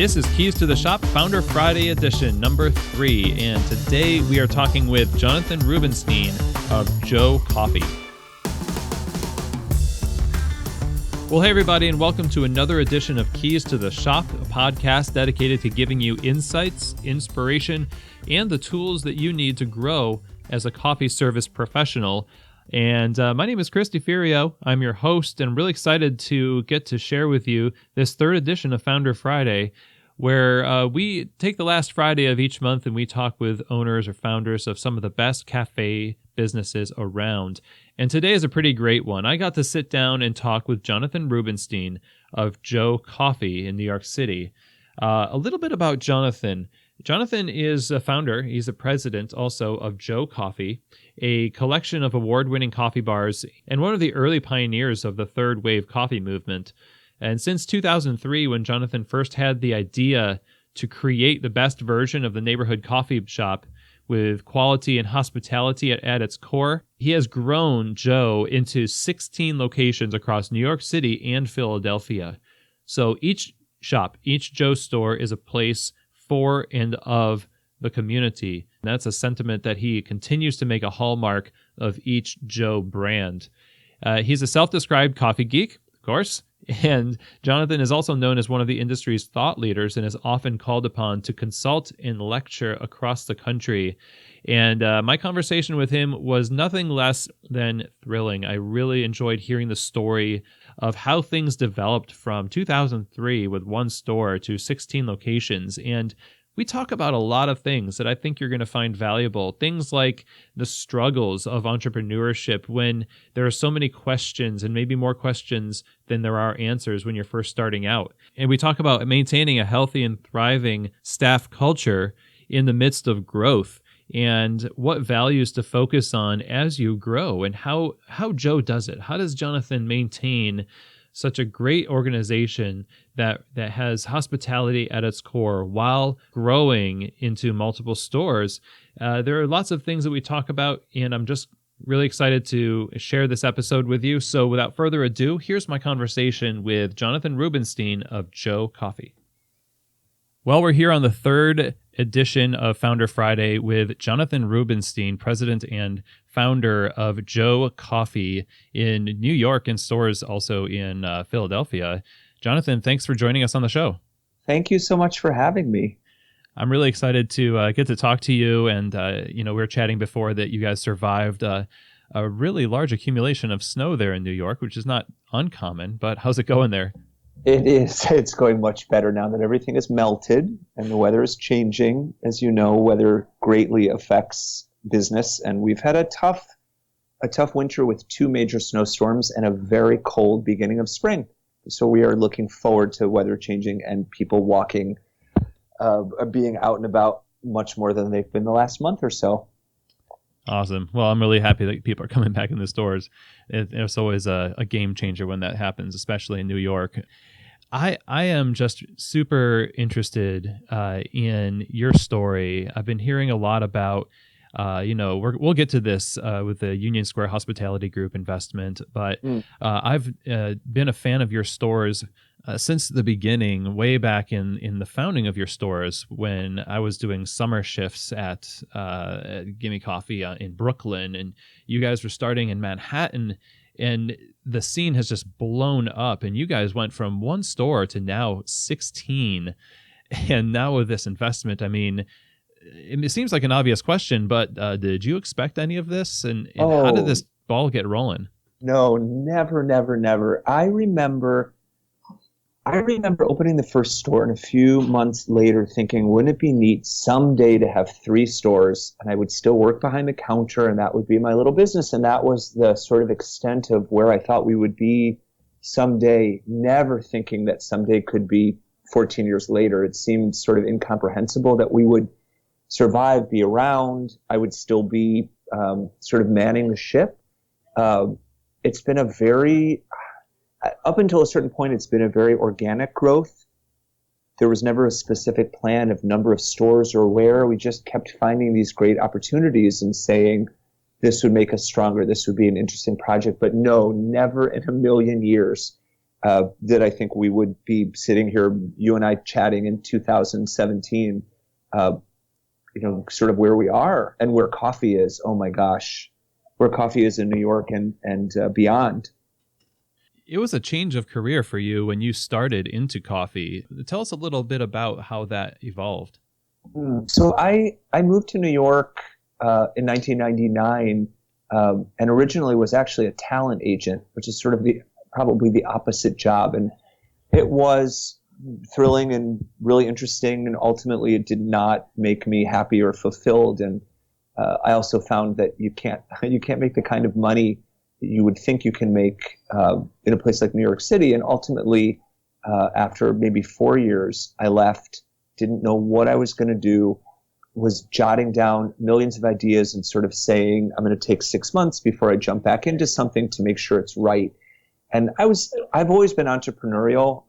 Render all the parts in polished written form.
This is Keys to the Shop Founder Friday edition, number 3. And today we are talking with Jonathan Rubinstein of Joe Coffee. Well, hey everybody, and welcome to another edition of Keys to the Shop, a podcast dedicated to giving you insights, inspiration, and the tools that you need to grow as a coffee service professional. And my name is Chris DeFirio. I'm your host, and I'm really excited to get to share with you this third edition of Founder Friday, where we take the last Friday of each month and we talk with owners or founders of some of the best cafe businesses around. And today is a pretty great one. I got to sit down and talk with Jonathan Rubinstein of Joe Coffee in New York City. A little bit about Jonathan. Jonathan is a founder. He's the president also of Joe Coffee, a collection of award-winning coffee bars and one of the early pioneers of the third wave coffee movement. And since 2003, when Jonathan first had the idea to create the best version of the neighborhood coffee shop with quality and hospitality at its core, he has grown Joe into 16 locations across New York City and Philadelphia. So each shop, each Joe store is a place for and of the community. And that's a sentiment that he continues to make a hallmark of each Joe brand. He's a self-described coffee geek, of course, and Jonathan is also known as one of the industry's thought leaders and is often called upon to consult and lecture across the country. And my conversation with him was nothing less than thrilling. I really enjoyed hearing the story of how things developed from 2003 with one store to 16 locations. And we talk about a lot of things that I think you're going to find valuable. Things like the struggles of entrepreneurship when there are so many questions and maybe more questions than there are answers when you're first starting out. And we talk about maintaining a healthy and thriving staff culture in the midst of growth and what values to focus on as you grow and how Joe does it. How does Jonathan maintain such a great organization that has hospitality at its core while growing into multiple stores? There are lots of things that we talk about, and I'm just really excited to share this episode with you. So without further ado, here's my conversation with Jonathan Rubinstein of Joe Coffee. Well, we're here on the third edition of Founder Friday with Jonathan Rubinstein, president and founder of Joe Coffee in New York and stores also in Philadelphia. Jonathan, thanks for joining us on the show. Thank you so much for having me. I'm really excited to get to talk to you. And, we were chatting before that you guys survived a really large accumulation of snow there in New York, which is not uncommon, but how's it going there? It is. It's going much better now that everything is melted and the weather is changing. As you know, weather greatly affects business, and we've had a tough winter with 2 major snowstorms and a very cold beginning of spring. So we are looking forward to weather changing and people walking, being out and about much more than they've been the last month or so. Awesome. Well, I'm really happy that people are coming back in the stores. It's always a game changer when that happens, especially in New York. I am just super interested in your story. I've been hearing a lot about, we'll get to this with the Union Square Hospitality Group investment, but I've been a fan of your stores since the beginning, way back in the founding of your stores, when I was doing summer shifts at Gimme Coffee in Brooklyn, and you guys were starting in Manhattan, and the scene has just blown up, and you guys went from 1 store to now 16, and now with this investment, I mean, it seems like an obvious question, but did you expect any of this, and how did this ball get rolling? No, never. I remember opening the first store and a few months later thinking, wouldn't it be neat someday to have 3 stores and I would still work behind the counter and that would be my little business. And that was the sort of extent of where I thought we would be someday, never thinking that someday could be 14 years later. It seemed sort of incomprehensible that we would survive, be around. I would still be sort of manning the ship. It's been up until a certain point, it's been a very organic growth. There was never a specific plan of number of stores or where. We just kept finding these great opportunities and saying, this would make us stronger. This would be an interesting project. But no, never in a million years that I think we would be sitting here, you and I chatting in 2017, sort of where we are and where coffee is. Oh my gosh, where coffee is in New York and beyond. It was a change of career for you when you started into coffee. Tell us a little bit about how that evolved. So I moved to New York in 1999, and originally was actually a talent agent, which is sort of probably the opposite job. And it was thrilling and really interesting, and ultimately it did not make me happy or fulfilled. And I also found that you can't make the kind of money that you would think you can make in a place like New York City. And ultimately, after maybe 4 years, I left, didn't know what I was going to do, was jotting down millions of ideas and sort of saying, I'm going to take 6 months before I jump back into something to make sure it's right. And I've always been entrepreneurial.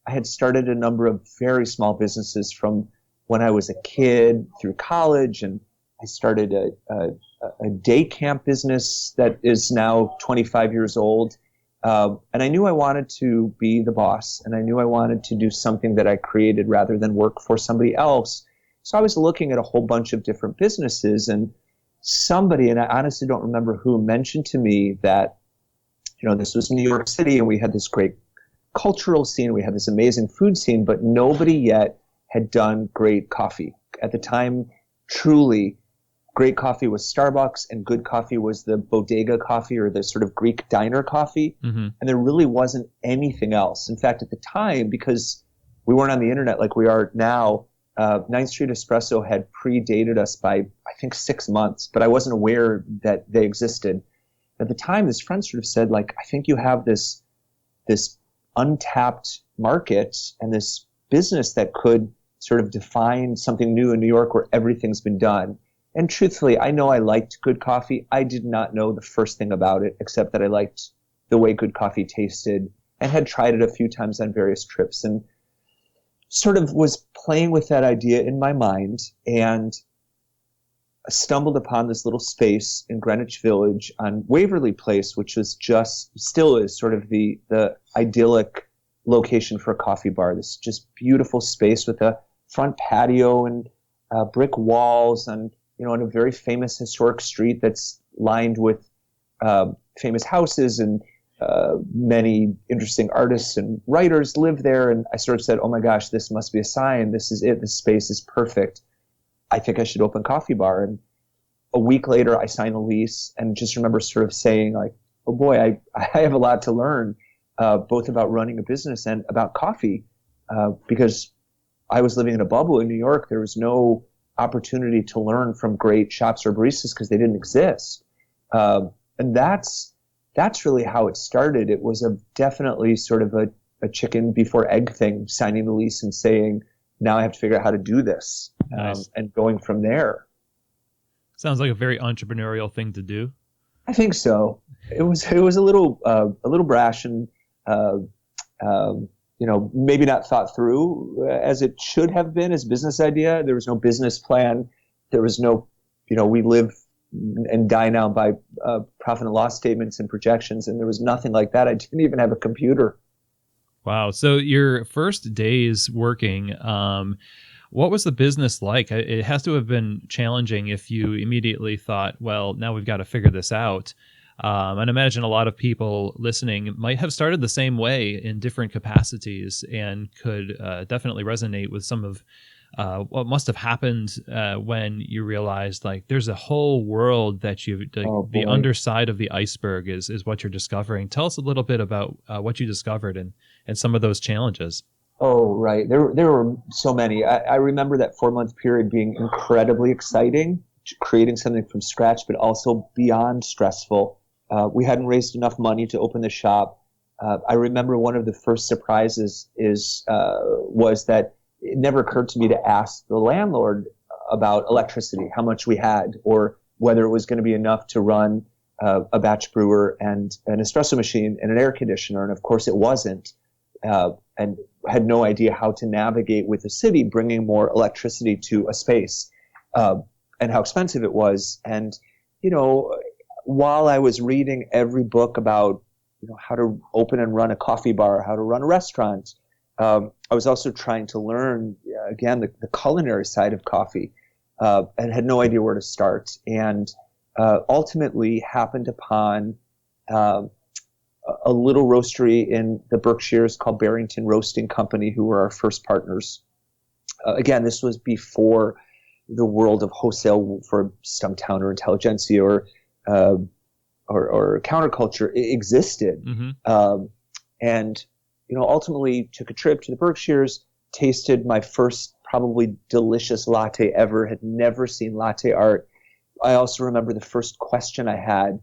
I had started a number of very small businesses from when I was a kid through college, and I started a day camp business that is now 25 years old. And I knew I wanted to be the boss, and I knew I wanted to do something that I created rather than work for somebody else. So I was looking at a whole bunch of different businesses, and somebody, and I honestly don't remember who, mentioned to me that, this was New York City and we had this great cultural scene, we had this amazing food scene, but nobody yet had done great coffee. At the time, truly, great coffee was Starbucks, and good coffee was the bodega coffee, or the sort of Greek diner coffee. Mm-hmm. And there really wasn't anything else. In fact, at the time, because we weren't on the internet like we are now, 9th Street Espresso had predated us by, I think, 6 months, but I wasn't aware that they existed. At the time, this friend sort of said, like, I think you have this untapped market and this business that could sort of define something new in New York where everything's been done. And truthfully, I know I liked good coffee. I did not know the first thing about it, except that I liked the way good coffee tasted and had tried it a few times on various trips, and sort of was playing with that idea in my mind, and stumbled upon this little space in Greenwich Village on Waverly Place, which was still is sort of the idyllic location for a coffee bar. This just beautiful space with a front patio and brick walls, and on a very famous historic street that's lined with famous houses, and many interesting artists and writers live there. And I sort of said, oh my gosh, this must be a sign. This is it. This space is perfect. I think I should open a coffee bar. And a week later, I signed a lease, and just remember sort of saying, like, oh boy, I have a lot to learn, both about running a business and about coffee, because I was living in a bubble in New York. There was no opportunity to learn from great shops or baristas because they didn't exist. And that's really how it started. It was definitely sort of a chicken before egg thing, signing the lease and saying, now I have to figure out how to do this. Nice. And going from there. Sounds like a very entrepreneurial thing to do. I think so. It was a little brash, and maybe not thought through as it should have been as a business idea. There was no business plan. There was no, we live and die now by profit and loss statements and projections, and there was nothing like that. I didn't even have a computer. Wow. So your first days working, what was the business like? It has to have been challenging if you immediately thought, well, now we've got to figure this out. And imagine a lot of people listening might have started the same way in different capacities, and could definitely resonate with some of what must have happened when you realized, like, there's a whole world that the underside of the iceberg is what you're discovering. Tell us a little bit about what you discovered and some of those challenges. Oh, right. There were so many. I remember that 4-month period being incredibly exciting, creating something from scratch, but also beyond stressful. We hadn't raised enough money to open the shop. I remember one of the first surprises was that it never occurred to me to ask the landlord about electricity, how much we had, or whether it was going to be enough to run a batch brewer and an espresso machine and an air conditioner. And of course it wasn't, and had no idea how to navigate with the city bringing more electricity to a space, and how expensive it was. And, while I was reading every book about, how to open and run a coffee bar, how to run a restaurant. I was also trying to learn, again, the culinary side of coffee, and had no idea where to start. And ultimately happened upon a little roastery in the Berkshires called Barrington Roasting Company, who were our first partners. Again, this was before the world of wholesale for Stumptown or Intelligentsia or counterculture existed. Mm-hmm. And ultimately took a trip to the Berkshires, tasted my first probably delicious latte ever, had never seen latte art. I also remember the first question I had,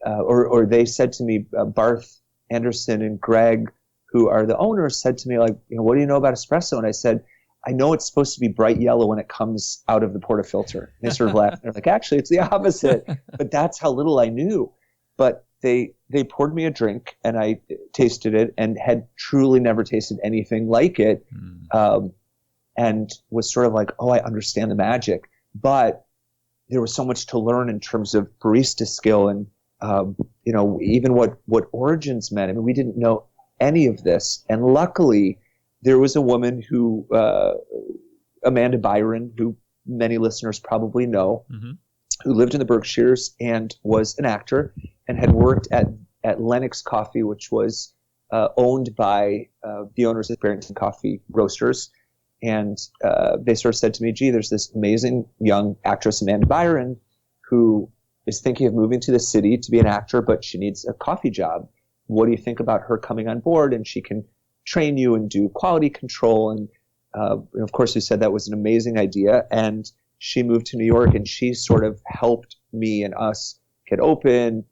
or they said to me, Barth Anderson and Greg, who are the owners, said to me, like, what do you know about espresso? And I said, I know it's supposed to be bright yellow when it comes out of the portafilter. And they sort of laughed. They're like, actually, it's the opposite. But that's how little I knew. But they poured me a drink, and I tasted it and had truly never tasted anything like it, and was sort of like, oh, I understand the magic. But there was so much to learn in terms of barista skill and, even what origins meant. I mean, we didn't know any of this. And luckily, there was a woman who, Amanda Byron, who many listeners probably know, mm-hmm. who lived in the Berkshires and was an actor and had worked at Lennox Coffee, which was owned by the owners of Barrington Coffee Roasters. And they sort of said to me, gee, there's this amazing young actress, Amanda Byron, who is thinking of moving to the city to be an actor, but she needs a coffee job. What do you think about her coming on board? And she can train you and do quality control. And of course, we said that was an amazing idea. And she moved to New York, and she sort of helped me and us get open,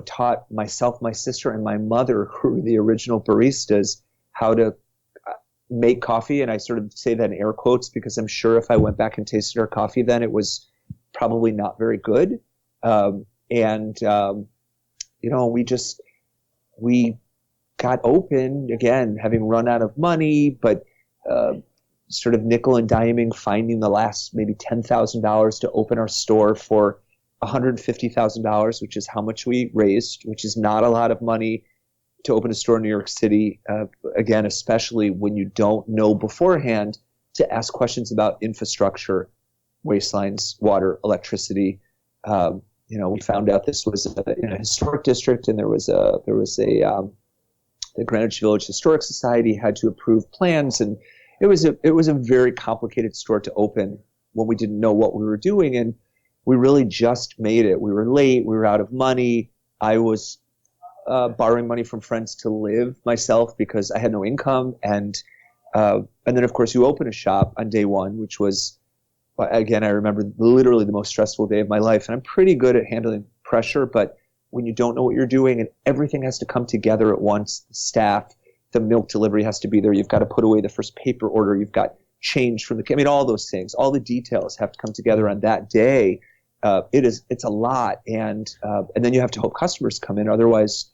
taught myself, my sister, and my mother, who were the original baristas, how to make coffee. And I sort of say that in air quotes because I'm sure if I went back and tasted our coffee then, it was probably not very good. We got open, again, having run out of money, but sort of nickel and diming, finding the last maybe $10,000 to open our store for $150,000, which is how much we raised, which is not a lot of money to open a store in New York City. Again, especially when you don't know beforehand, to ask questions about infrastructure, waistelines, water, electricity. We found out this was in a historic district, and there was the Greenwich Village Historic Society had to approve plans, and it was a very complicated store to open when we didn't know what we were doing, and we really just made it. We were late. We were out of money. I was borrowing money from friends to live myself because I had no income, and then of course you open a shop on day one, which was, again, I remember literally the most stressful day of my life, and I'm pretty good at handling pressure, but when you don't know what you're doing and everything has to come together at once, the staff, the milk delivery has to be there, you've got to put away the first paper order, you've got change from all those things, all the details have to come together on that day. It's a lot, and then you have to hope customers come in, otherwise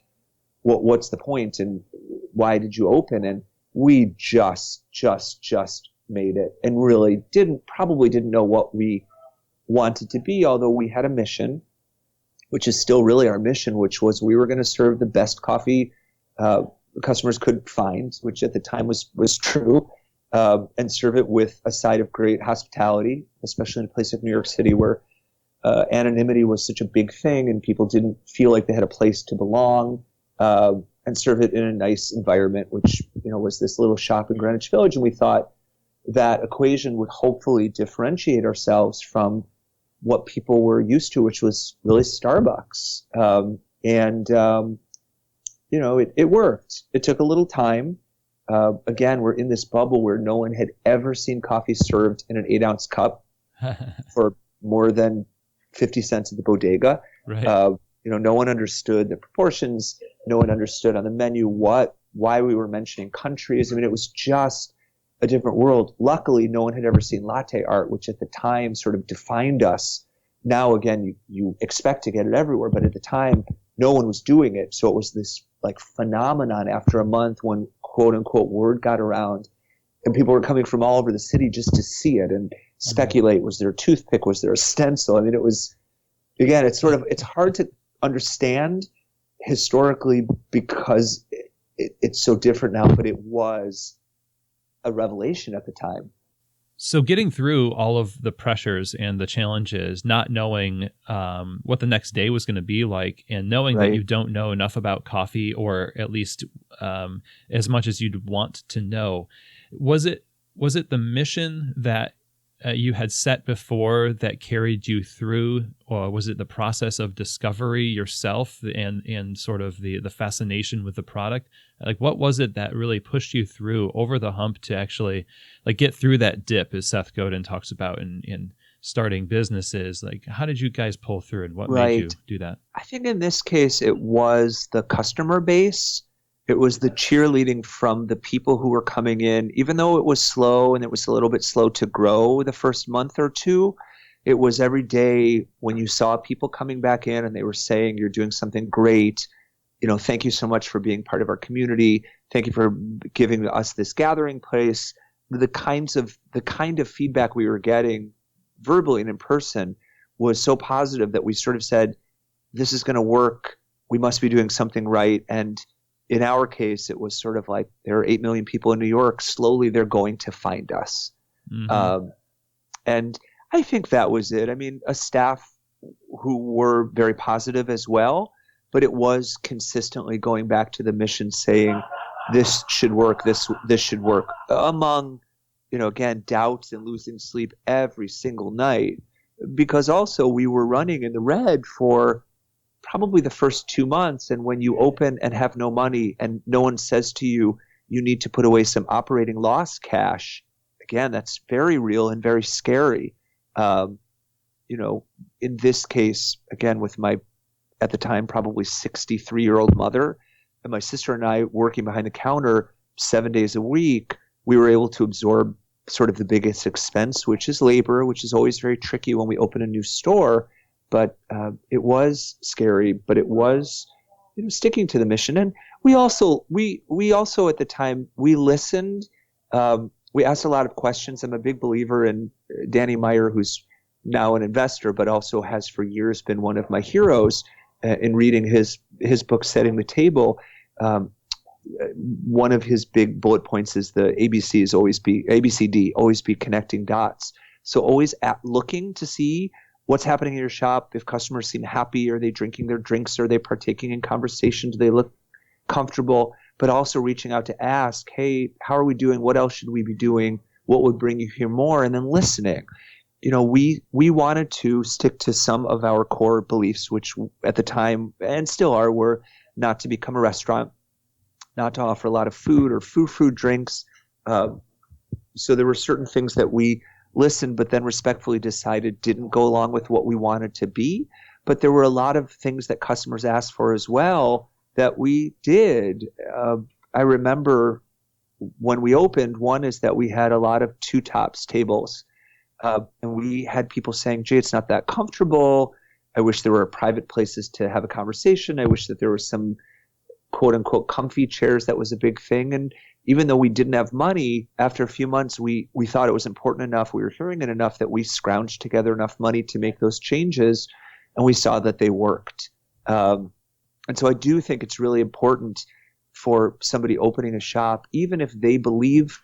what's the point, and why did you open? And we just made it, and really probably didn't know what we wanted to be, although we had a mission, which is still really our mission, which was we were going to serve the best coffee customers could find, which at the time was true, and serve it with a side of great hospitality, especially in a place like New York City where anonymity was such a big thing and people didn't feel like they had a place to belong, and serve it in a nice environment, which was this little shop in Greenwich Village. And we thought that equation would hopefully differentiate ourselves from what people were used to, which was really Starbucks. It worked. It took a little time. Again, we're in this bubble where no one had ever seen coffee served in an 8-ounce cup for more than 50 cents at the bodega. Right. No one understood the proportions. No one understood on the menu why we were mentioning countries. I mean, it was just a different world. Luckily, no one had ever seen latte art, which at the time sort of defined us. Now, again, you expect to get it everywhere, but at the time, no one was doing it. So it was this like phenomenon after a month when quote unquote word got around and people were coming from all over the city just to see it and speculate. Was there a toothpick? Was there a stencil? I mean, it was, again, it's hard to understand historically, because it's so different now, but it was a revelation at the time. So getting through all of the pressures and the challenges, not knowing what the next day was going to be like, and knowing that you don't know enough about coffee, or at least as much as you'd want to know, was it the mission that you had set before that carried you through, or was it the process of discovery yourself and sort of the fascination with the product? Like, what was it that really pushed you through over the hump to actually like get through that dip, as Seth Godin talks about in starting businesses? Like, how did you guys pull through, and what made you do that? I think in this case, it was the customer base. It was the cheerleading from the people who were coming in, even though it was slow and it was a little bit slow to grow the first month or two. It was every day when you saw people coming back in and they were saying, "You're doing something great. Thank you so much for being part of our community. Thank you for giving us this gathering place." The kind of feedback we were getting verbally and in person was so positive that we sort of said, "This is going to work. We must be doing something right." And in our case, it was sort of like, there are 8 million people in New York. Slowly, they're going to find us. Mm-hmm. And I think that was it. I mean, a staff who were very positive as well, but it was consistently going back to the mission, saying, this should work, this should work, among, again, doubts and losing sleep every single night. Because also we were running in the red for probably the first 2 months. And when you open and have no money and no one says to you, you need to put away some operating loss cash, again, that's very real and very scary. In this case, again, with my, at the time, probably 63-year-old mother and my sister and I working behind the counter 7 days a week, we were able to absorb sort of the biggest expense, which is labor, which is always very tricky when we open a new store. But it was scary, but it was sticking to the mission. And we also at the time, we listened. We asked a lot of questions. I'm a big believer in Danny Meyers, who's now an investor, but also has for years been one of my heroes in reading his book, Setting the Table. One of his big bullet points is the ABCD, always be connecting dots. So always looking to see what's happening in your shop. If customers seem happy, are they drinking their drinks? Are they partaking in conversation? Do they look comfortable? But also reaching out to ask, hey, how are we doing? What else should we be doing? What would bring you here more? And then listening. We wanted to stick to some of our core beliefs, which at the time and still are, were not to become a restaurant, not to offer a lot of food or food drinks. So there were certain things that we listened, but then respectfully decided didn't go along with what we wanted to be. But there were a lot of things that customers asked for as well that we did. I remember when we opened, one is that we had a lot of two tops tables. And we had people saying, "Jay, it's not that comfortable. I wish there were private places to have a conversation. I wish that there was some quote unquote comfy chairs." That was a big thing. And even though we didn't have money, after a few months, we thought it was important enough, we were hearing it enough, that we scrounged together enough money to make those changes, and we saw that they worked. And so I do think it's really important for somebody opening a shop, even if they believe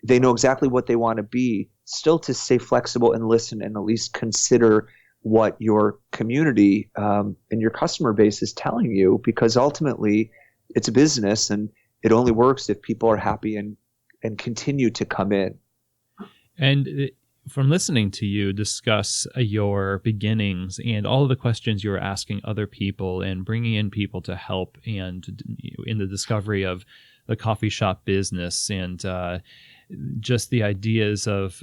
they know exactly what they want to be, still to stay flexible and listen and at least consider what your community and your customer base is telling you, because ultimately it's a business and it only works if people are happy and continue to come in. And from listening to you discuss your beginnings and all of the questions you were asking other people and bringing in people to help and in the discovery of the coffee shop business and just the ideas of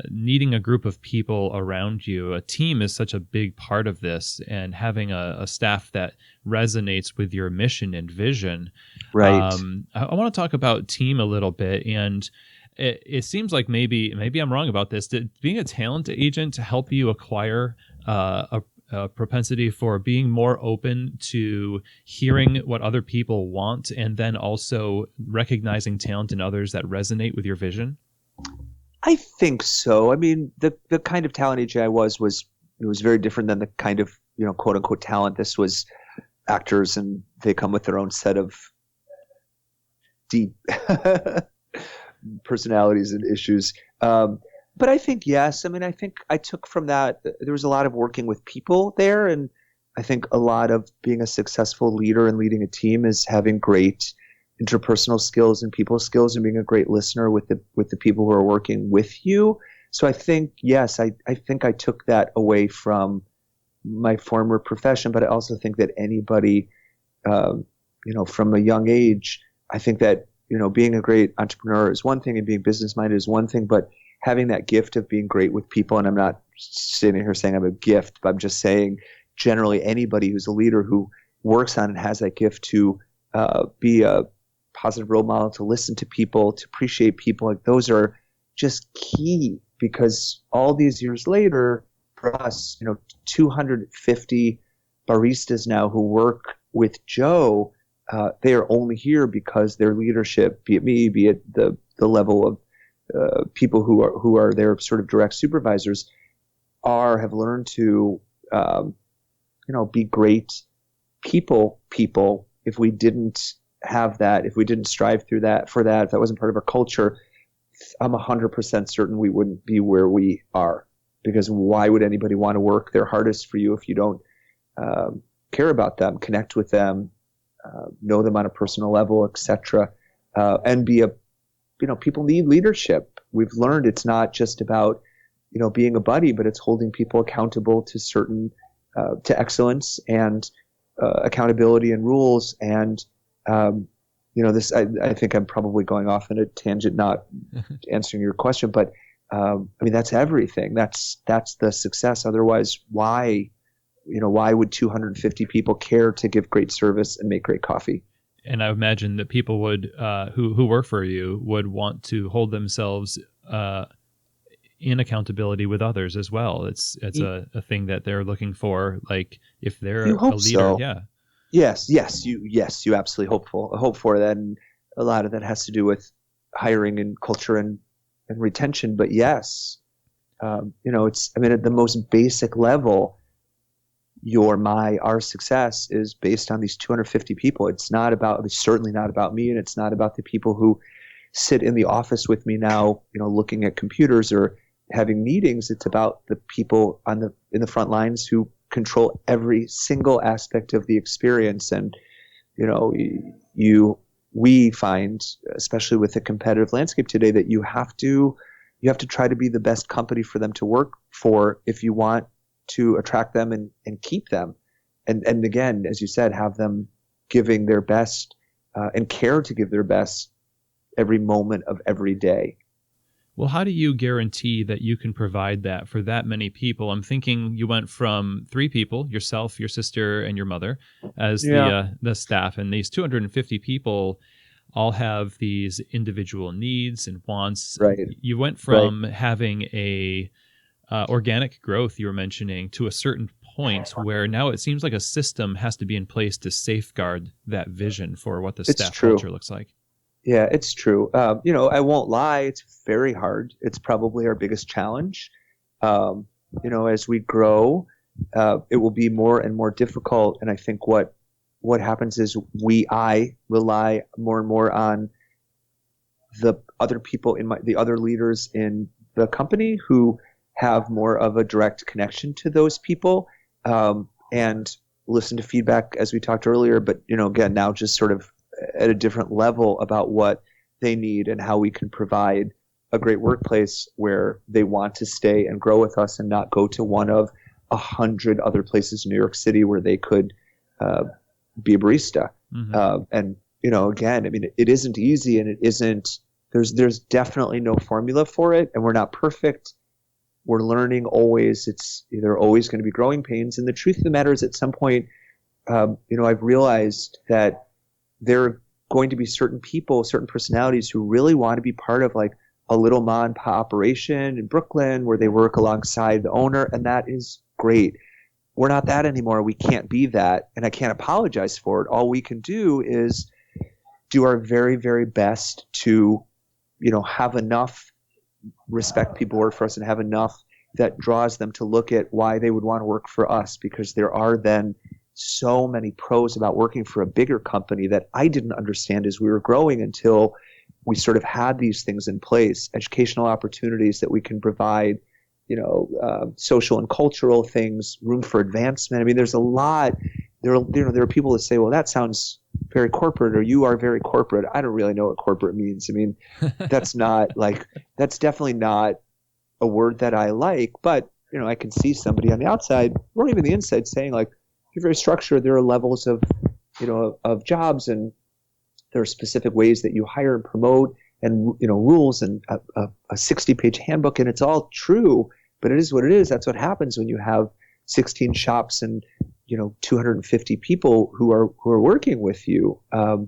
needing a group of people around you. A team is such a big part of this, and having a staff that resonates with your mission and vision. Right. I want to talk about team a little bit, and it seems like maybe I'm wrong about this. Did being a talent agent help you acquire a propensity for being more open to hearing what other people want, and then also recognizing talent in others that resonate with your vision? I think so. I mean, the kind of talent agent I was very different than the kind of, quote unquote talent. This was actors, and they come with their own set of deep personalities and issues. But I think, yes, I mean, I think I took from that, there was a lot of working with people there. And I think a lot of being a successful leader and leading a team is having great interpersonal skills and people skills and being a great listener with the people who are working with you. So I think, yes, I think I took that away from my former profession, but I also think that anybody, from a young age, I think that, being a great entrepreneur is one thing and being business minded is one thing, but having that gift of being great with people, and I'm not sitting here saying I'm a gift, but I'm just saying generally anybody who's a leader who works on and has that gift to be a positive role model, to listen to people, to appreciate people, like those are just key, because all these years later, for us, 250 baristas now who work with Joe, they are only here because their leadership, be it me, be it the level of people who are their sort of direct supervisors, have learned to be great people. If we didn't have that, if we didn't strive for that, if that wasn't part of our culture, I'm 100% certain we wouldn't be where we are. Because why would anybody want to work their hardest for you if you don't care about them, connect with them, know them on a personal level, etc. And be people need leadership. We've learned it's not just about, being a buddy, but it's holding people accountable to to excellence and accountability and rules. And, this, I think I'm probably going off in a tangent, not answering your question, but that's everything. That's the success. Otherwise, why would 250 people care to give great service and make great coffee? And I imagine that people would, who work for you, would want to hold themselves in accountability with others as well. It's a thing that they're looking for. Like if they're a leader, so. Yeah. Yes, you absolutely hope for that, and a lot of that has to do with hiring and culture and retention. But yes, it's at the most basic level, our success is based on these 250 people. It's certainly not about me, and it's not about the people who sit in the office with me now, looking at computers or having meetings. It's about the people in the front lines who control every single aspect of the experience. And we find, especially with the competitive landscape today, that you have to try to be the best company for them to work for if you want to attract them and keep them. And again, as you said, have them giving their best and care to give their best every moment of every day. Well, how do you guarantee that you can provide that for that many people? I'm thinking you went from 3 people, yourself, your sister, and your mother, as the staff, and these 250 people all have these individual needs and wants. Right. You went from having a organic growth you were mentioning to a certain point where now it seems like a system has to be in place to safeguard that vision for what the staff culture looks like. Yeah, it's true. I won't lie. It's very hard. It's probably our biggest challenge. As we grow, it will be more and more difficult. And I think what happens is I rely more and more on the other people the other leaders in the company who have more of a direct connection to those people, and listen to feedback as we talked earlier. But, again, now just sort of at a different level about what they need and how we can provide a great workplace where they want to stay and grow with us and not go to one of 100 other places in New York City where they could be a barista. Mm-hmm. And, again, it isn't easy, and it isn't, there's definitely no formula for it, and we're not perfect. We're learning always. There are always going to be growing pains. And the truth of the matter is, at some point, I've realized that there are going to be certain people, certain personalities who really want to be part of like a little mom and pop operation in Brooklyn where they work alongside the owner. And that is great. We're not that anymore. We can't be that. And I can't apologize for it. All we can do is do our very, very best to, have enough respect people work for us and have enough that draws them to look at why they would want to work for us, because there are then so many pros about working for a bigger company that I didn't understand as we were growing until we sort of had these things in place, educational opportunities that we can provide, social and cultural things, room for advancement. I mean, there's a lot. There are people that say, well, that sounds very corporate, or you are very corporate. I don't really know what corporate means. I mean, that's definitely not a word that I like, but I can see somebody on the outside or even the inside saying, like, you're very structured. There are levels of jobs, and there are specific ways that you hire and promote, and rules, and a 60-page handbook, and it's all true. But it is what it is. That's what happens when you have 16 shops and 250 people who are working with you. But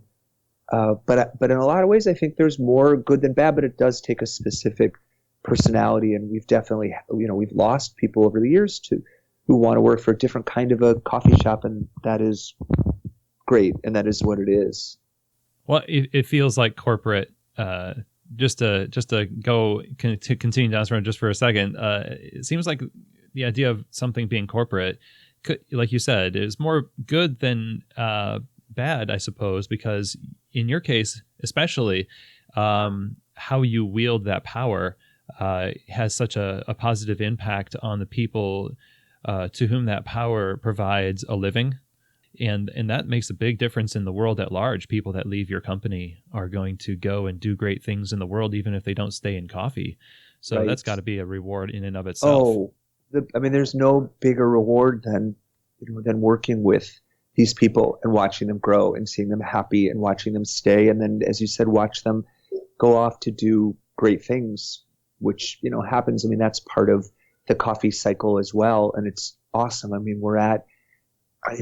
in a lot of ways, I think there's more good than bad. But it does take a specific personality, and we've definitely we've lost people over the years who want to work for a different kind of a coffee shop, and that is great, and that is what it is. Well, it feels like corporate. Just to continue down this road just for a second, it seems like the idea of something being corporate, like you said, is more good than bad, I suppose, because in your case, especially, how you wield that power has such a positive impact on the people to whom that power provides a living. And that makes a big difference in the world at large. People that leave your company are going to go and do great things in the world, even if they don't stay in coffee. So right. That's got to be a reward in and of itself. There's no bigger reward than working with these people and watching them grow and seeing them happy and watching them stay. And then, as you said, watch them go off to do great things, which, happens. I mean, that's part of the coffee cycle as well. And it's awesome. I mean, we're at,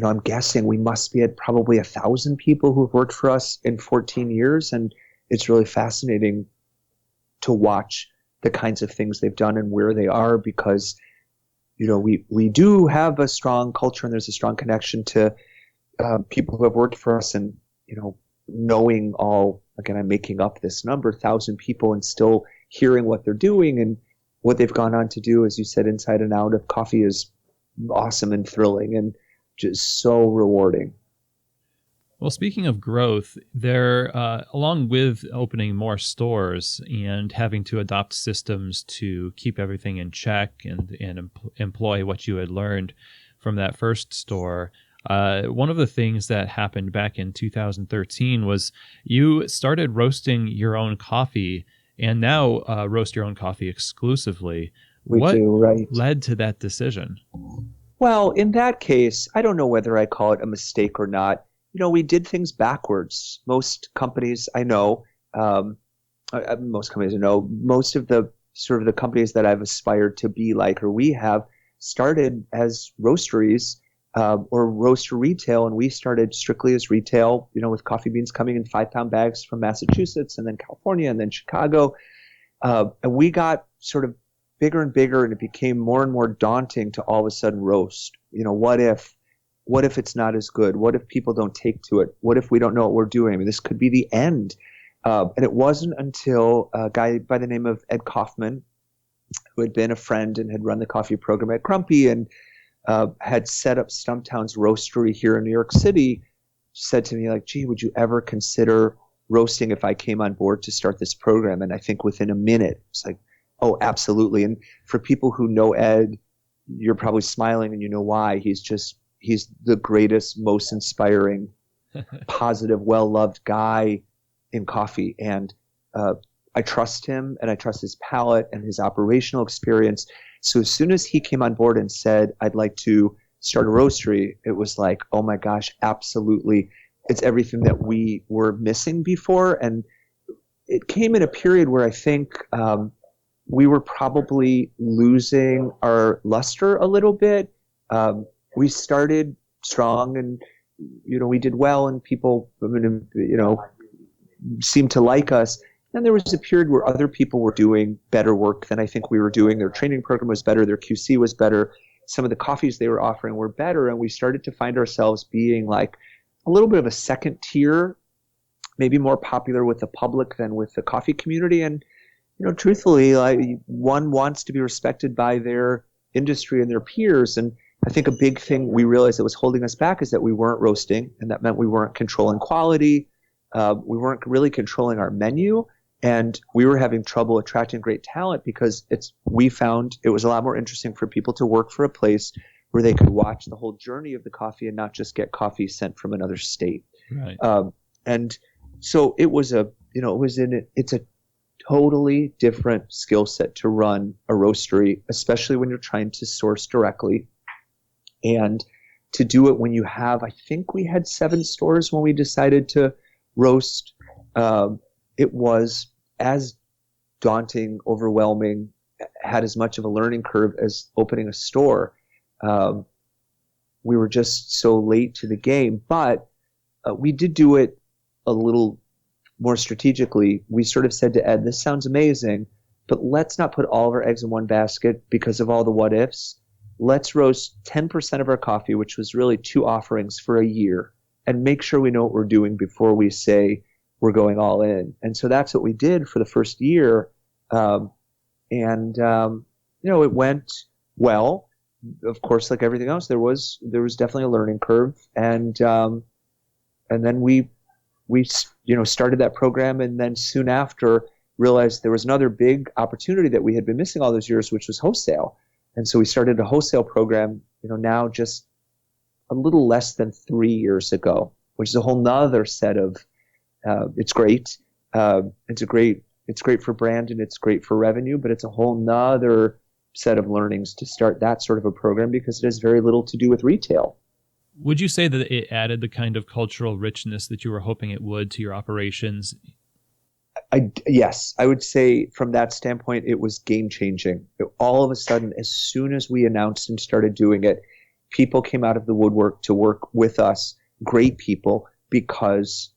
I'm guessing we must be at probably 1,000 people who've worked for us in 14 years. And it's really fascinating to watch the kinds of things they've done and where they are, because, we do have a strong culture, and there's a strong connection to people who have worked for us, and, knowing all, again, I'm making up this number, 1,000 people, and still hearing what they're doing and what they've gone on to do, as you said, inside and out of coffee is awesome and thrilling and just so rewarding. Well, speaking of growth, there, along with opening more stores and having to adopt systems to keep everything in check and employ what you had learned from that first store, one of the things that happened back in 2013 was you started roasting your own coffee, and now roast your own coffee exclusively. What led to that decision? Well, in that case, I don't know whether I call it a mistake or not. We did things backwards. Most companies I know, most of the sort of the companies that I've aspired to be like, or we have, started as roasteries or roaster retail, and we started strictly as retail, with coffee beans coming in 5-pound bags from Massachusetts, and then California, and then Chicago. And we got sort of bigger and bigger, and it became more and more daunting to all of a sudden roast. What if it's not as good? What if people don't take to it? What if we don't know what we're doing? I mean, this could be the end. And it wasn't until a guy by the name of Ed Kaufman, who had been a friend and had run the coffee program at Crumpy and had set up Stumptown's Roastery here in New York City, said to me, like, gee, would you ever consider roasting if I came on board to start this program? And I think within a minute, it's like, oh, absolutely. And for people who know Ed, you're probably smiling, and you know why. He's the greatest, most inspiring, positive, well-loved guy in coffee. And I trust him, and I trust his palate and his operational experience. So as soon as he came on board and said, I'd like to start a roastery, it was like, oh my gosh, absolutely. It's everything that we were missing before. And it came in a period where I think we were probably losing our luster a little bit. We started strong, and we did well, and people seemed to like us. And there was a period where other people were doing better work than I think we were doing. Their training program was better, their QC was better, some of the coffees they were offering were better, and we started to find ourselves being like a little bit of a second tier, maybe more popular with the public than with the coffee community. And truthfully, one wants to be respected by their industry and their peers. And I think a big thing we realized that was holding us back is that we weren't roasting, and that meant we weren't controlling quality. We weren't really controlling our menu, and we were having trouble attracting great talent because we found it was a lot more interesting for people to work for a place where they could watch the whole journey of the coffee and not just get coffee sent from another state. Right. And so it's a totally different skill set to run a roastery, especially when you're trying to source directly. And to do it when you have, I think we had 7 stores when we decided to roast. It was as daunting, overwhelming, had as much of a learning curve as opening a store. We were just so late to the game, but we did do it a little more strategically. We sort of said to Ed, this sounds amazing, but let's not put all of our eggs in one basket because of all the what ifs. Let's roast 10% of our coffee, which was really 2 offerings for a year, and make sure we know what we're doing before we say we're going all in. And so that's what we did for the first year. It went well. Of course, like everything else, there was definitely a learning curve. And then we started that program, and then soon after realized there was another big opportunity that we had been missing all those years, which was wholesale. And so we started a wholesale program, now just a little less than 3 years ago, which is a whole nother set of, it's great. It's great for brand and it's great for revenue, but it's a whole nother set of learnings to start that sort of a program because it has very little to do with retail. Would you say that it added the kind of cultural richness that you were hoping it would to your operations? Yes, I would say from that standpoint, it was game changing. All of a sudden, as soon as we announced and started doing it, people came out of the woodwork to work with us, great people, because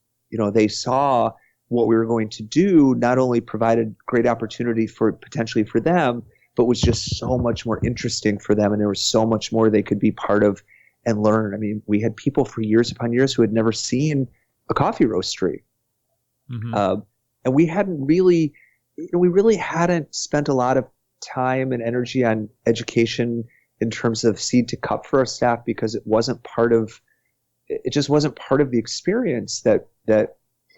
they saw what we were going to do not only provided great opportunity potentially for them, but was just so much more interesting for them, and there was so much more they could be part of and learn. I mean, we had people for years upon years who had never seen a coffee roastery. Mm-hmm. And we really hadn't spent a lot of time and energy on education in terms of seed to cup for our staff because it just wasn't part of the experience that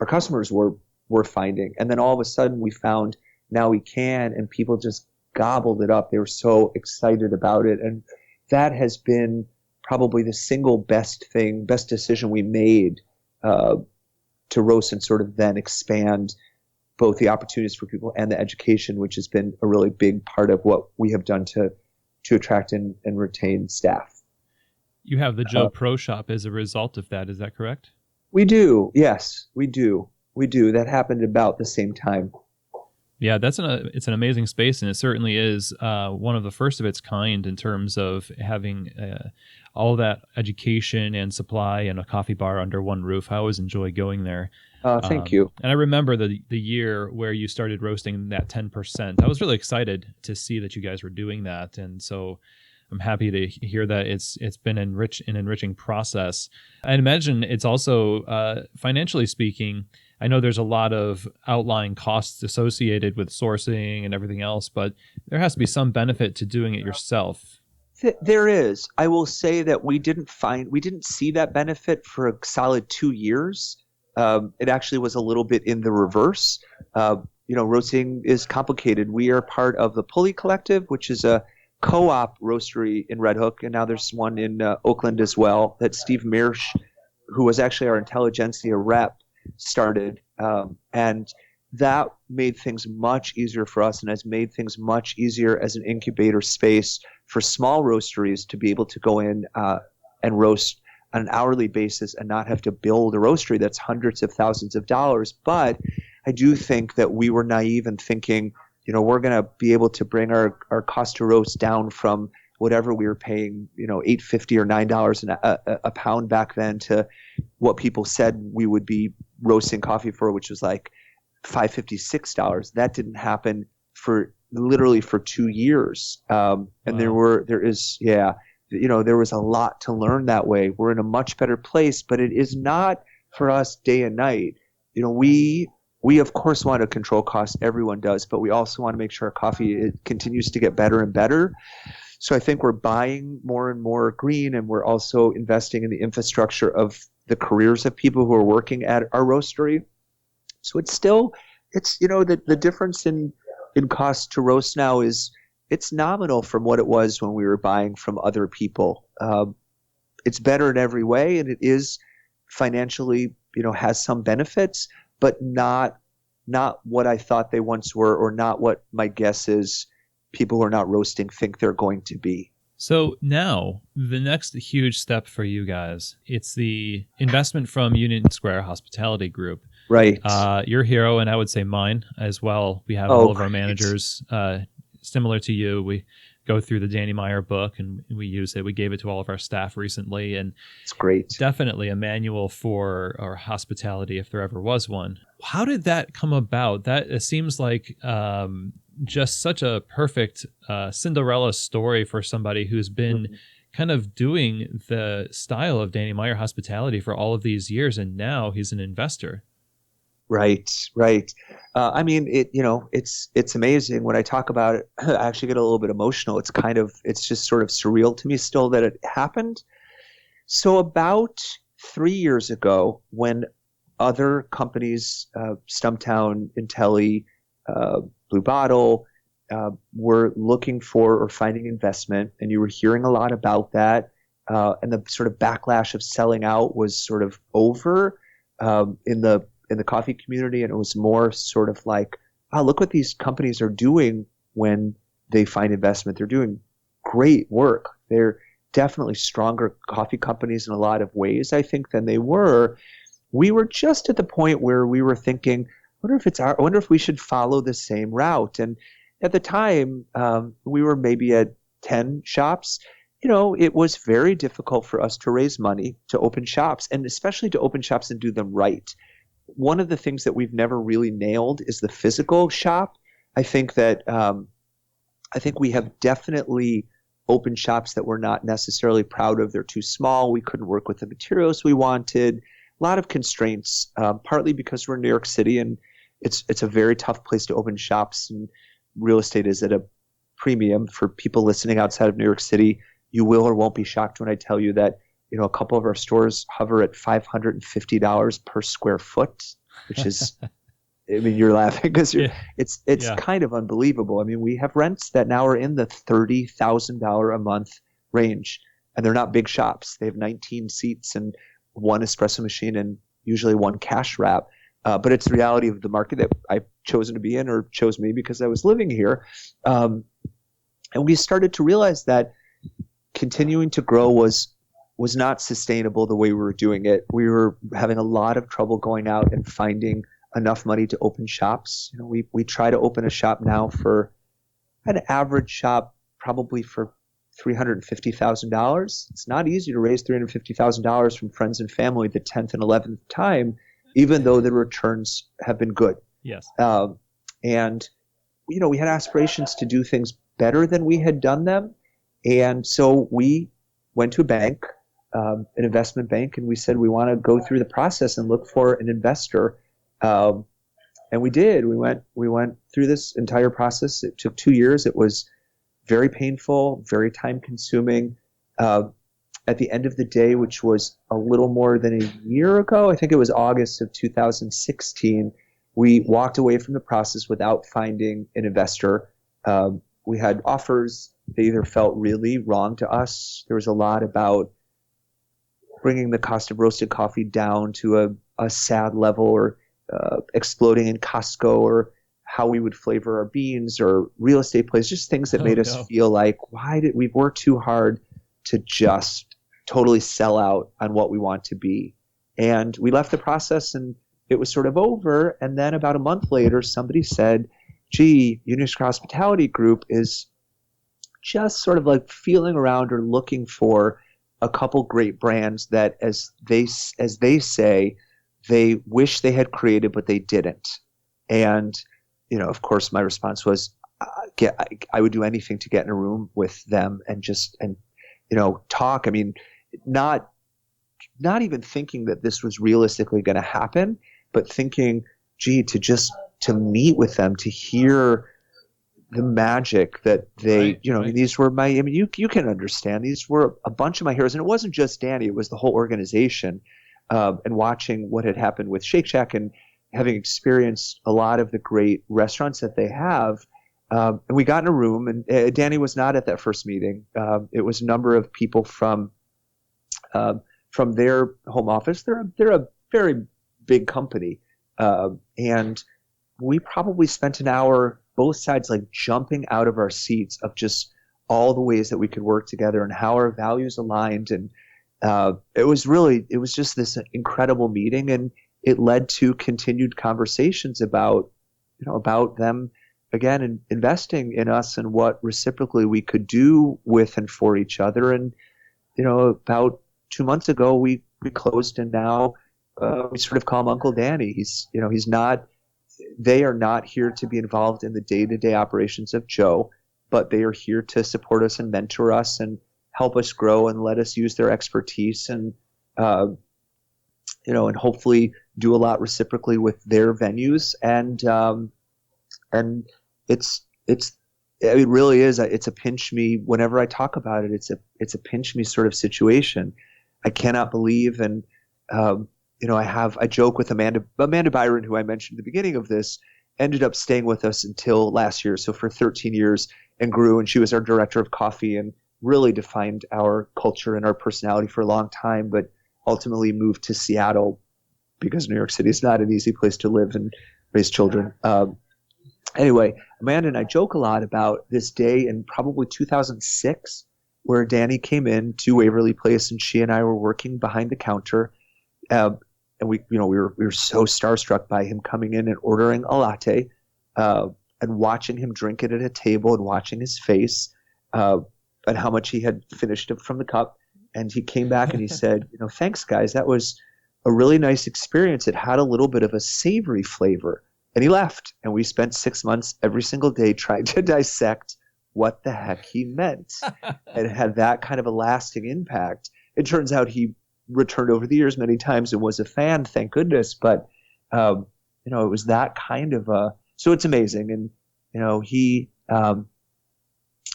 our customers were finding. And then all of a sudden we found now we can, and people just gobbled it up. They were so excited about it. And that has been probably the single best decision we made to roast and sort of then expand both the opportunities for people and the education, which has been a really big part of what we have done to attract and retain staff. You have the Joe Pro Shop as a result of that. Is that correct? We do. Yes, we do. That happened about the same time. Yeah, it's an amazing space, and it certainly is one of the first of its kind in terms of having all that education and supply and a coffee bar under one roof. I always enjoy going there. Thank you. And I remember the year where you started roasting that 10%. I was really excited to see that you guys were doing that, and so I'm happy to hear that it's been an enriching process. I imagine it's also financially speaking. I know there's a lot of outlying costs associated with sourcing and everything else, but there has to be some benefit to doing it yourself. There is. I will say that we didn't see that benefit for a solid 2 years. It actually was a little bit in the reverse. Roasting is complicated. We are part of the Pulley Collective, which is a co-op roastery in Red Hook, and now there's one in Oakland as well that Steve Mearsh, who was actually our intelligentsia rep, started, and that made things much easier for us and has made things much easier as an incubator space for small roasteries to be able to go in and roast on an hourly basis and not have to build a roastery that's hundreds of thousands of dollars. But I do think that we were naive in thinking, we're going to be able to bring our cost to roast down from whatever we were paying, $8.50 or $9 a pound back then to what people said we would be roasting coffee for, which was like $5.50, $6. That didn't happen for literally for 2 years. And wow. There was a lot to learn that way. We're in a much better place, but it is not for us day and night. We of course want to control costs. Everyone does, but we also want to make sure our coffee continues to get better and better. So I think we're buying more and more green, and we're also investing in the infrastructure of the careers of people who are working at our roastery. So it's the difference in cost to roast now is it's nominal from what it was when we were buying from other people. It's better in every way, and it is financially, has some benefits, but not what I thought they once were, or not what my guess is people who are not roasting think they're going to be. So now the next huge step for you guys, it's the investment from Union Square Hospitality Group. Right. Your hero, and I would say mine as well. We have all of our managers similar to you. We go through the Danny Meyers book and we use it. We gave it to all of our staff recently, and it's great. Definitely a manual for our hospitality if there ever was one. How did that come about? That it seems like just such a perfect Cinderella story for somebody who's been kind of doing the style of Danny Meyers hospitality for all of these years, and now he's an investor. Right. I mean, it's amazing when I talk about it. I actually get a little bit emotional. It's just sort of surreal to me still that it happened. So about 3 years ago, when other companies, Stumptown, Intelli, Blue Bottle, were looking for or finding investment, and you were hearing a lot about that, and the sort of backlash of selling out was sort of over in the coffee community, and it was more sort of like, oh, look what these companies are doing when they find investment. They're doing great work. They're definitely stronger coffee companies in a lot of ways, I think, than they were. We were just at the point where we were thinking, I wonder if we should follow the same route. And at the time, we were maybe at 10 shops. It was very difficult for us to raise money to open shops, and especially to open shops and do them right. One of the things that we've never really nailed is the physical shop. I think we have definitely opened shops that we're not necessarily proud of. They're too small. We couldn't work with the materials we wanted. A lot of constraints, partly because we're in New York City, and it's a very tough place to open shops, and real estate is at a premium. For people listening outside of New York City, you will or won't be shocked when I tell you that a couple of our stores hover at $550 per square foot, which is, I mean, you're laughing because it's kind of unbelievable. I mean, we have rents that now are in the $30,000 a month range, and they're not big shops. They have 19 seats and one espresso machine and usually one cash wrap. But it's the reality of the market that I've chosen to be in, or chose me because I was living here. And we started to realize that continuing to grow was not sustainable the way we were doing it. We were having a lot of trouble going out and finding enough money to open shops. We try to open a shop now for an average shop probably for $350,000. It's not easy to raise $350,000 from friends and family the 10th and 11th time, even though the returns have been good. Yes. And we had aspirations to do things better than we had done them. And so we went to a bank, an investment bank, and we said we want to go through the process and look for an investor. And we did. We went through this entire process. It took 2 years. It was very painful, very time consuming. At the end of the day, which was a little more than a year ago, I think it was August of 2016, we walked away from the process without finding an investor. We had offers. They either felt really wrong to us. There was a lot about bringing the cost of roasted coffee down to a sad level, or exploding in Costco, or how we would flavor our beans, or real estate plays, just things that made us feel like, why did we work too hard to just totally sell out on what we want to be? And we left the process, and it was sort of over. And then about a month later, somebody said, gee, Union Square Hospitality Group is just sort of like feeling around or looking for a couple great brands that, as they say, they wish they had created, but they didn't. And, of course, my response was, I would do anything to get in a room with them and talk. I mean, not even thinking that this was realistically going to happen, but thinking, gee, to meet with them, to hear the magic that they, Right, you know, right. these were my, I mean, you can understand, these were a bunch of my heroes. And it wasn't just Danny, it was the whole organization. And watching what had happened with Shake Shack and having experienced a lot of the great restaurants that they have. And we got in a room, and Danny was not at that first meeting. It was a number of people from their home office. They're a very big company. And we probably spent an hour, both sides, like jumping out of our seats of just all the ways that we could work together and how our values aligned. And it was just this incredible meeting, and it led to continued conversations about them again, investing in us and what reciprocally we could do with and for each other. And about 2 months ago, we closed, and now we sort of call him Uncle Danny. He's not. They are not here to be involved in the day-to-day operations of Joe, but they are here to support us and mentor us and help us grow and let us use their expertise and and hopefully do a lot reciprocally with their venues. And it really is. It's a pinch me whenever I talk about it. It's a pinch me sort of situation. I cannot believe, and I joke with Amanda Byron, who I mentioned at the beginning of this, ended up staying with us until last year. So for 13 years, and grew, and she was our director of coffee and really defined our culture and our personality for a long time, but ultimately moved to Seattle because New York City is not an easy place to live and raise children. Anyway, Amanda and I joke a lot about this day in probably 2006, where Danny came in to Waverly Place, and she and I were working behind the counter, and we were so starstruck by him coming in and ordering a latte, and watching him drink it at a table and watching his face, and how much he had finished it from the cup. And he came back and he said, thanks guys, that was a really nice experience. It had a little bit of a savory flavor. And he left, and we spent 6 months every single day trying to dissect what the heck he meant. And it had that kind of a lasting impact. It turns out he returned over the years many times and was a fan, thank goodness. But, it was that kind of so it's amazing. And, he,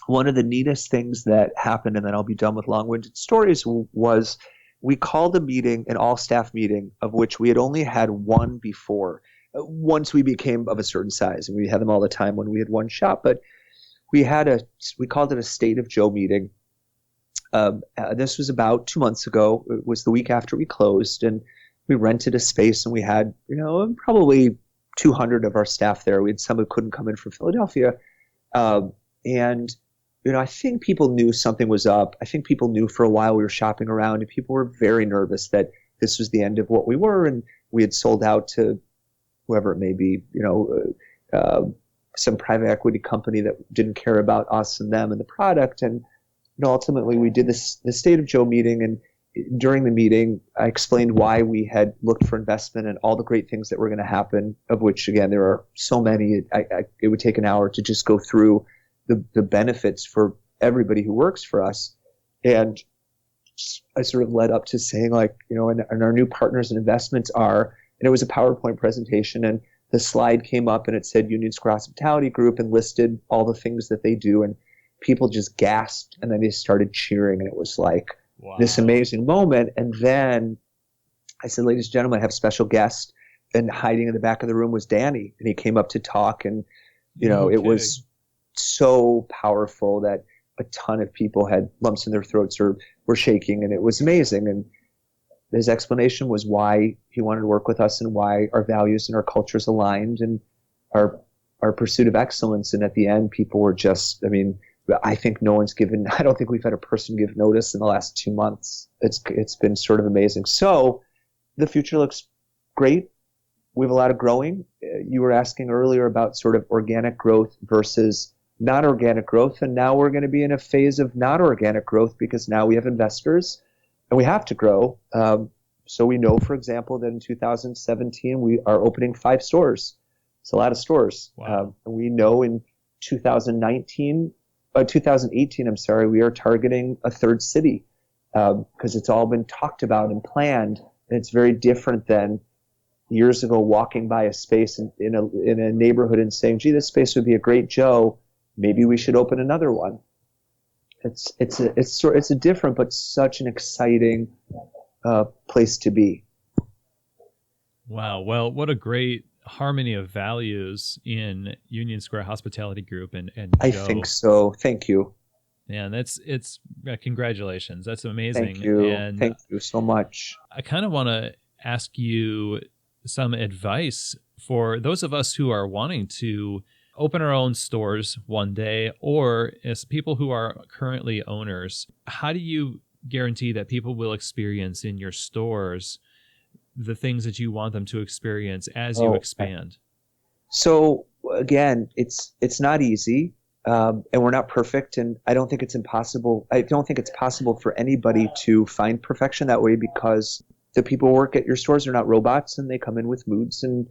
one of the neatest things that happened, and then I'll be done with long-winded stories, was we called a meeting, an all-staff meeting, of which we had only had one before. Once we became of a certain size, and we had them all the time when we had one shop, but we called it a State of Joe meeting. This was about 2 months ago. It was the week after we closed, and we rented a space, and we had, probably 200 of our staff there. We had some who couldn't come in from Philadelphia. And I think people knew something was up. I think people knew for a while we were shopping around, and people were very nervous that this was the end of what we were, and we had sold out to whoever it may be, some private equity company that didn't care about us and them and the product. And ultimately we did the State of Joe meeting, and during the meeting I explained why we had looked for investment and all the great things that were going to happen, of which again there are so many. It would take an hour to just go through the benefits for everybody who works for us. And I sort of led up to saying, like, and our new partners and investments are, and it was a PowerPoint presentation, and the slide came up and it said Union Square Hospitality Group and listed all the things that they do, and people just gasped, and then they started cheering, and it was like this amazing moment. And then I said, ladies and gentlemen, I have a special guest, and hiding in the back of the room was Danny, and he came up to talk, and it was so powerful that a ton of people had lumps in their throats or were shaking, and it was amazing. And his explanation was why he wanted to work with us and why our values and our cultures aligned and our pursuit of excellence. And at the end, people were just, I think I don't think we've had a person give notice in the last 2 months. It's been sort of amazing. So the future looks great. We have a lot of growing. You were asking earlier about sort of organic growth versus not organic growth. And now we're going to be in a phase of not organic growth because now we have investors and we have to grow. So we know, for example, that in 2017, we are opening 5 stores. It's a lot of stores. Wow. And we know in 2018, we are targeting a 3rd city because it's all been talked about and planned. And it's very different than years ago walking by a space in a neighborhood and saying, gee, this space would be a great Joe. maybe we should open another one. It's a different but such an exciting place to be. Wow. Well, what a great harmony of values in Union Square Hospitality Group and I Joe. think so. Thank you. And it's congratulations. That's amazing. Thank you. And Thank you so much. I kind of want to ask you some advice for those of us who are wanting to open our own stores one day, or as people who are currently owners. How do you guarantee that people will experience in your stores the things that you want them to experience as you expand? So again, it's not easy, and we're not perfect, and I don't think it's impossible. I don't think it's possible for anybody to find perfection that way, because the people who work at your stores are not robots, and they come in with moods and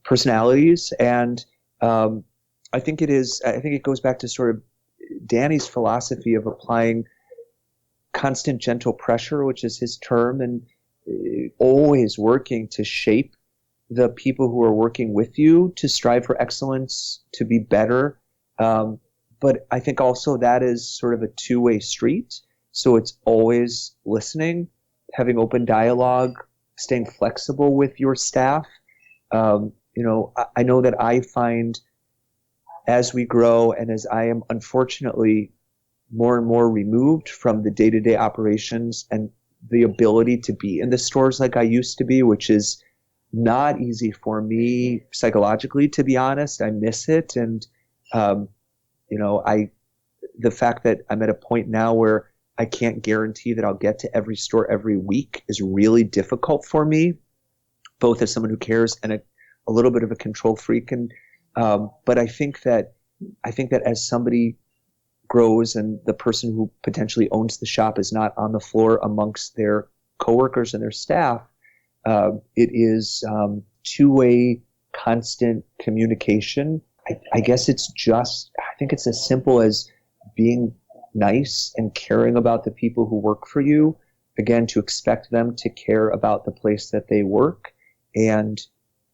personalities. And I think it goes back to sort of Danny's philosophy of applying constant gentle pressure, which is his term, and always working to shape the people who are working with you to strive for excellence, to be better. But I think also that is sort of a two-way street. So it's always listening, having open dialogue, staying flexible with your staff. I know that I find as we grow and as I am unfortunately more and more removed from the day-to-day operations and the ability to be in the stores like I used to be, which is not easy for me psychologically, to be honest. I miss it. And, the fact that I'm at a point now where I can't guarantee that I'll get to every store every week is really difficult for me, both as someone who cares and a little bit of a control freak. And, but I think that as somebody grows and the person who potentially owns the shop is not on the floor amongst their coworkers and their staff, it is two-way, constant communication. I guess I think it's as simple as being nice and caring about the people who work for you. Again, to expect them to care about the place that they work, and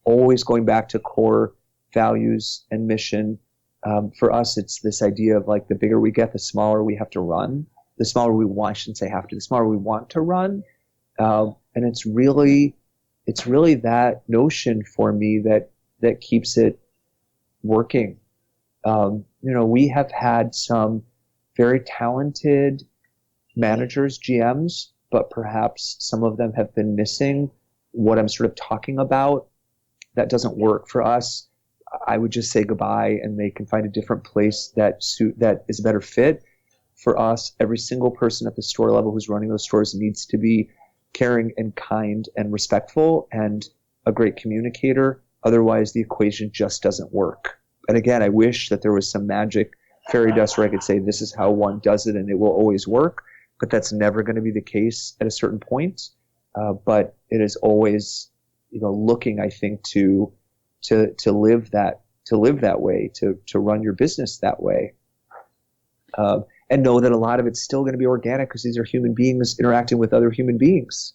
always going back to core values and mission. For us, it's this idea of like the bigger we get, the smaller we have to run. The smaller we want, I shouldn't say have to, the smaller we want to run. And it's really that notion for me that keeps it working. We have had some very talented managers, GMs, but perhaps some of them have been missing what I'm sort of talking about. That doesn't work for us. I would just say goodbye, and they can find a different place that is a better fit for us. Every single person at the store level who's running those stores needs to be caring and kind and respectful and a great communicator. Otherwise, the equation just doesn't work. And again, I wish that there was some magic fairy dust where I could say this is how one does it and it will always work. But that's never going to be the case at a certain point. But it is always, looking, I think, to live that way, to run your business that way, and know that a lot of it's still going to be organic because these are human beings interacting with other human beings.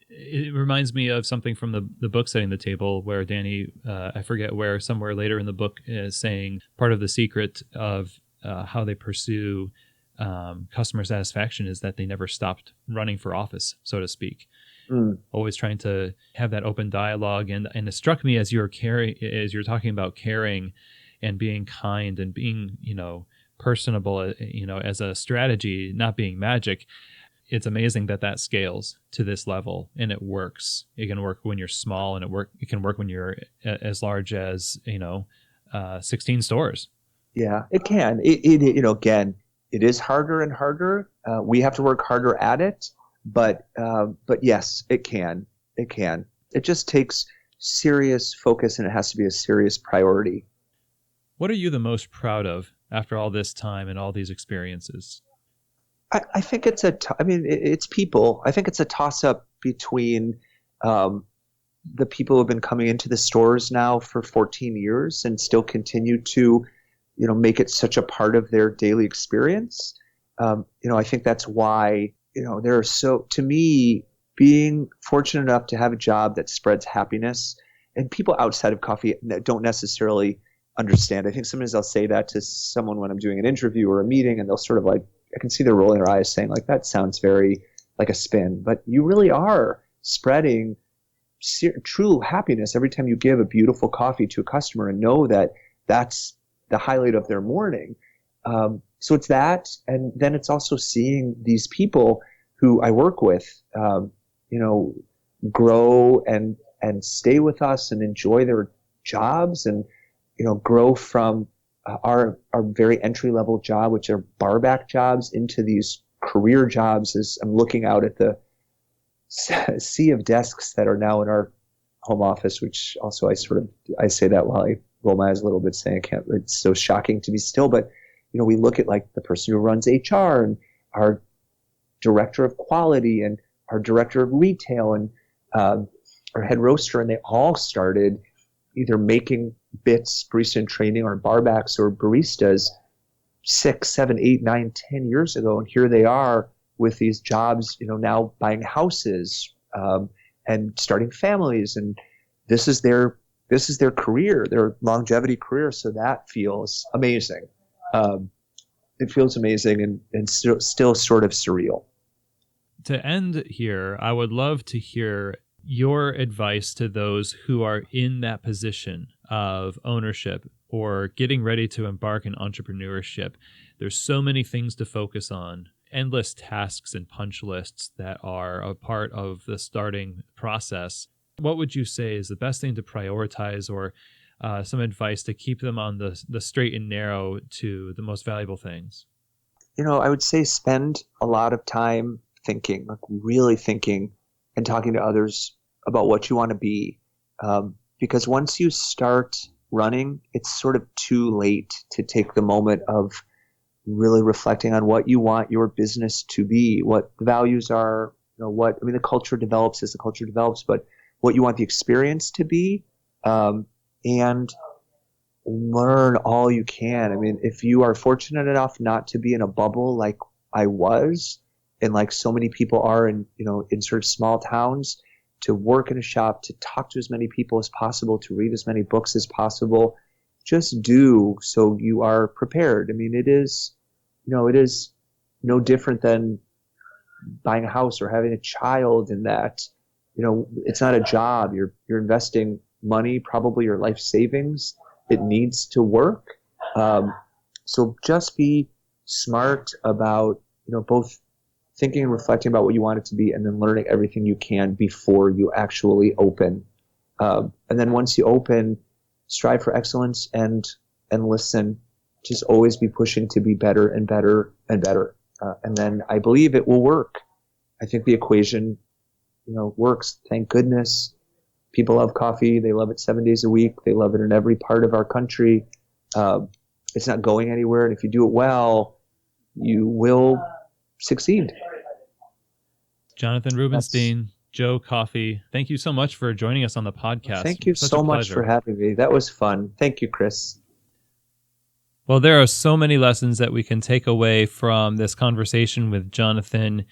It reminds me of something from the book Setting the Table, where Danny, I forget where, somewhere later in the book, is saying part of the secret of how they pursue customer satisfaction is that they never stopped running for office, so to speak. Always trying to have that open dialogue. And it struck me as you're talking about caring and being kind and being, personable, as a strategy, not being magic. It's amazing that scales to this level and it works. It can work when you're small, and it can work when you're as large as, 16 stores. Yeah, it can. Again, it is harder and harder. We have to work harder at it. But yes, it can. It can. It just takes serious focus, and it has to be a serious priority. What are you the most proud of after all this time and all these experiences? I think it's people. I think it's a toss-up between the people who have been coming into the stores now for 14 years and still continue to, make it such a part of their daily experience. I think that's why, to me, being fortunate enough to have a job that spreads happiness, and people outside of coffee don't necessarily understand. I think sometimes I'll say that to someone when I'm doing an interview or a meeting, and they'll sort of like, I can see they're rolling their eyes saying like, that sounds very like a spin, but you really are spreading true happiness every time you give a beautiful coffee to a customer and know that that's the highlight of their morning. So it's that, and then it's also seeing these people who I work with, grow and stay with us and enjoy their jobs, and grow from our very entry level job, which are barback jobs, into these career jobs. As I'm looking out at the sea of desks that are now in our home office, which also I say that while I roll my eyes a little bit, saying it's so shocking to me still. But we look at like the person who runs HR and our director of quality and our director of retail and our head roaster, and they all started either making bits, barista in training, or barbacks or baristas 6, 7, 8, 9, 10 years ago, and here they are with these jobs, now buying houses and starting families, and this is their career, their longevity career. So that feels amazing. It feels amazing and still sort of surreal. To end here, I would love to hear your advice to those who are in that position of ownership or getting ready to embark in entrepreneurship. There's so many things to focus on, endless tasks and punch lists that are a part of the starting process. What would you say is the best thing to prioritize, or some advice to keep them on the straight and narrow to the most valuable things? I would say spend a lot of time thinking, like really thinking, and talking to others about what you want to be. Because once you start running, it's sort of too late to take the moment of really reflecting on what you want your business to be, what the values are, the culture develops as the culture develops, but what you want the experience to be, and learn all you can. I mean, if you are fortunate enough not to be in a bubble like I was, and like so many people are in sort of small towns, to work in a shop, to talk to as many people as possible, to read as many books as possible, just do, so you are prepared. I mean, it is no different than buying a house or having a child, in that, it's not a job. You're investing money, probably your life savings. It needs to work. So just be smart about, both thinking and reflecting about what you want it to be, and then learning everything you can before you actually open. And then once you open, strive for excellence and listen. Just always be pushing to be better and better and better. And then I believe it will work. I think the equation, works. Thank goodness. People love coffee. They love it 7 days a week. They love it in every part of our country. It's not going anywhere. And if you do it well, you will succeed. Jonathan Rubinstein, Joe Coffee, thank you so much for joining us on the podcast. Thank you so much for having me. That was fun. Thank you, Chris. Well, there are so many lessons that we can take away from this conversation with Jonathan.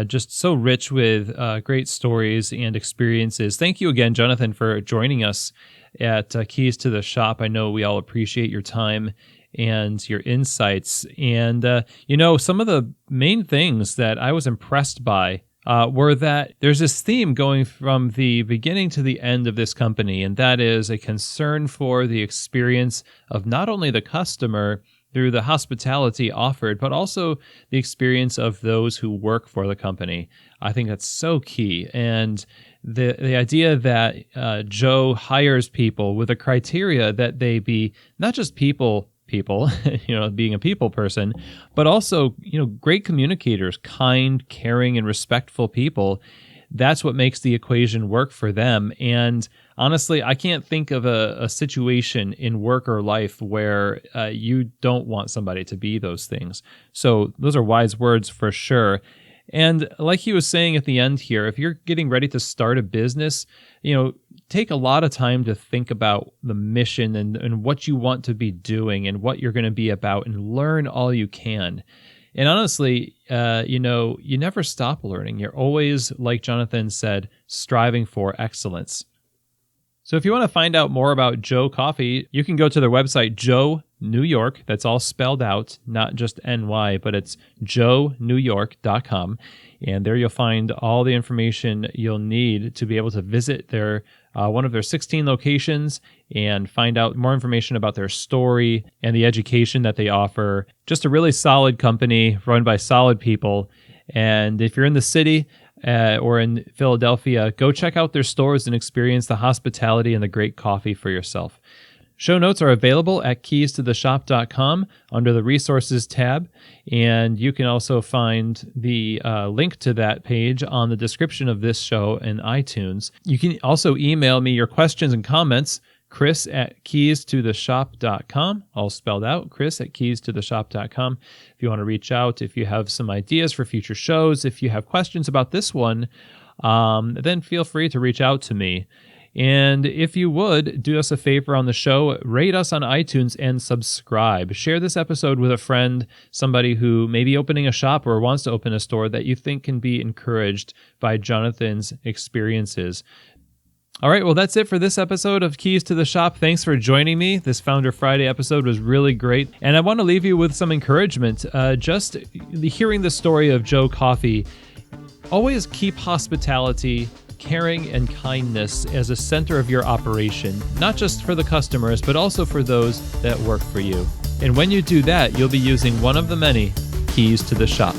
Just so rich with great stories and experiences. Thank you again, Jonathan, for joining us at Keys to the Shop. I know we all appreciate your time and your insights. And, some of the main things that I was impressed by were that there's this theme going from the beginning to the end of this company, and that is a concern for the experience of not only the customer through the hospitality offered, but also the experience of those who work for the company. I think that's so key. And the idea that Joe hires people with a criteria that they be not just people, being a people person, but also, great communicators, kind, caring, and respectful people. That's what makes the equation work for them. And honestly, I can't think of a situation in work or life where you don't want somebody to be those things. So those are wise words for sure. And like he was saying at the end here, if you're getting ready to start a business, take a lot of time to think about the mission and what you want to be doing and what you're going to be about, and learn all you can. And honestly, you never stop learning. You're always, like Jonathan said, striving for excellence. So if you want to find out more about Joe Coffee, you can go to their website, Joe New York. That's all spelled out, not just NY, but it's joenewyork.com. And there you'll find all the information you'll need to be able to visit their one of their 16 locations and find out more information about their story and the education that they offer. Just a really solid company run by solid people. And if you're in the city or in Philadelphia, go check out their stores and experience the hospitality and the great coffee for yourself. Show notes are available at keystotheshop.com under the resources tab, and you can also find the link to that page on the description of this show in iTunes. You can also email me your questions and comments, chris@keystotheshop.com, all spelled out, chris@keystotheshop.com. If you want to reach out, if you have some ideas for future shows, if you have questions about this one, then feel free to reach out to me. And if you would, do us a favor on the show, rate us on iTunes and subscribe. Share this episode with a friend, somebody who may be opening a shop or wants to open a store that you think can be encouraged by Jonathan's experiences. All right, well, that's it for this episode of Keys to the Shop. Thanks for joining me. This Founder Friday episode was really great. And I want to leave you with some encouragement. Just hearing the story of Joe Coffee, always keep hospitality, caring, and kindness as a center of your operation, not just for the customers, but also for those that work for you. And when you do that, you'll be using one of the many keys to the shop.